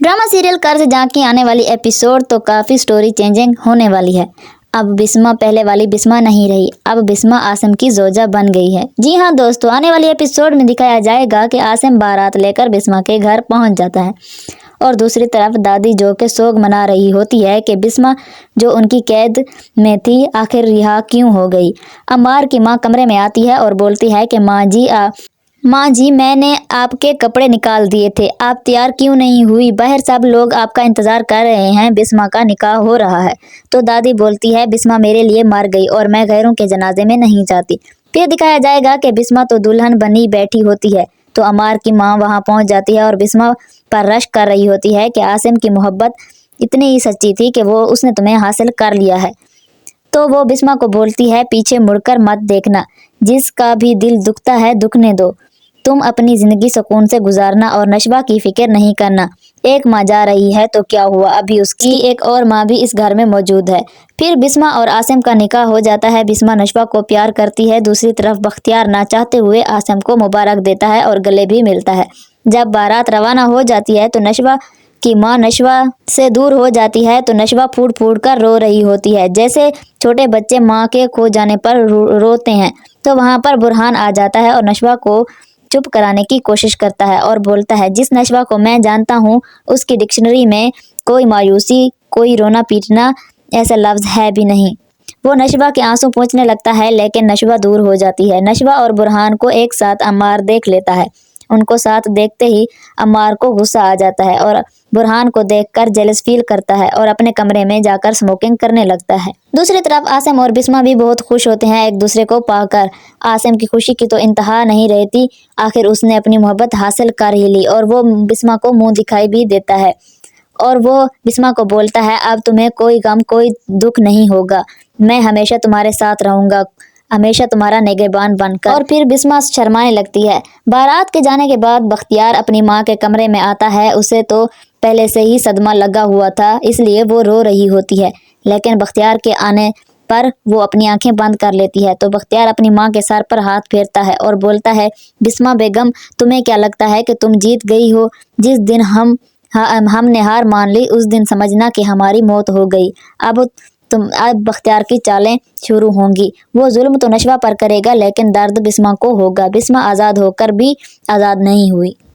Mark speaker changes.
Speaker 1: Drama serial कर्ज जहाँ की आने वाली एपिसोड तो काफ़ी स्टोरी चेंजिंग होने वाली है। अब बिस्मा पहले वाली बिस्मा नहीं रही, अब बिस्मा आसिम की जोजा बन गई है। जी हाँ दोस्तों, आने वाली एपिसोड में दिखाया जाएगा कि आसिम बारात लेकर बिस्मा के घर पहुंच जाता है और दूसरी तरफ दादी जो के सोग मना रही होती है कि बिस्मा जो उनकी कैद में थी आखिर रिहा क्यों हो गई। अम्मार की माँ कमरे में आती है और बोलती है कि माँ जी मैंने आपके कपड़े निकाल दिए थे, आप तैयार क्यों नहीं हुई? बाहर सब लोग आपका इंतजार कर रहे हैं, बिस्मा का निकाह हो रहा है। तो दादी बोलती है बिस्मा मेरे लिए मर गई और मैं गैरों के जनाजे में नहीं जाती। फिर दिखाया जाएगा कि बिस्मा तो दुल्हन बनी बैठी होती है। तो अमार की माँ वहां पहुंच जाती है और बिस्मा पर रश्क कर रही होती है कि आसिम की मोहब्बत इतनी ही सच्ची थी कि वो उसने तुम्हें हासिल कर लिया है। तो वो बिस्मा को बोलती है पीछे मुड़कर मत देखना, जिसका भी दिल दुखता है दुखने दो, तुम अपनी जिंदगी सुकून से गुजारना और नशवा की फिक्र नहीं करना। एक माँ जा रही है तो क्या हुआ, अभी उसकी एक और माँ भी इस घर में मौजूद है। फिर बिस्मा और आसिम का निकाह हो जाता है। बिस्मा नशवा को प्यार करती है, दूसरी तरफ बख्तियार ना चाहते हुए आसिम को मुबारक देता है और गले भी मिलता है। जब बारात रवाना हो जाती है तो नशवा की माँ नशवा से दूर हो जाती है तो नशवा फूट फूट कर रो रही होती है, जैसे छोटे बच्चे माँ के खो जाने पर रोते हैं। तो वहां पर बुरहान आ जाता है और नशवा को चुप कराने की कोशिश करता है और बोलता है जिस नशवा को मैं जानता हूँ उसकी डिक्शनरी में कोई मायूसी, कोई रोना पीटना ऐसा लफ्ज है भी नहीं। वो नशवा के आंसू पोंछने लगता है लेकिन नशवा दूर हो जाती है। नशवा और बुरहान को एक साथ अम्मार देख लेता है। उनको साथ देखते ही अम्मार को गुस्सा आ जाता है और बुरहान को देखकर जेलस फील करता है और अपने कमरे में जाकर स्मोकिंग करने लगता है। दूसरी तरफ आसिम और बिस्मा भी बहुत खुश होते हैं एक दूसरे को पाकर। आसिम की खुशी की तो इंतहा नहीं रहती, आखिर उसने अपनी मोहब्बत हासिल कर ही ली और वो बिस्मा को मुंह दिखाई भी देता है और वो बिस्मा को बोलता है अब तुम्हें कोई गम कोई दुख नहीं होगा, मैं हमेशा तुम्हारे साथ रहूंगा, हमेशा तुम्हारा निगहबान बनकर। और फिर बिस्मा शर्माने लगती है। बारात के जाने के बाद बख्तियार अपनी माँ के कमरे में आता है। उसे तो पहले से ही सदमा लगा हुआ था, इसलिए वो रो रही होती है, लेकिन बख्तियार के आने पर वो अपनी आंखें बंद कर लेती है। तो बख्तियार अपनी माँ के सर पर हाथ फेरता है और बोलता है बिस्मा बेगम, तुम्हें क्या लगता है कि तुम जीत गई हो? जिस दिन हमने हार मान ली उस दिन समझना कि हमारी मौत हो गई। अब बख्तियार की चालें शुरू होंगी। वो जुल्म तो नशवा पर करेगा लेकिन दर्द बिस्मा को होगा। बिस्मा आज़ाद होकर भी आज़ाद नहीं हुई।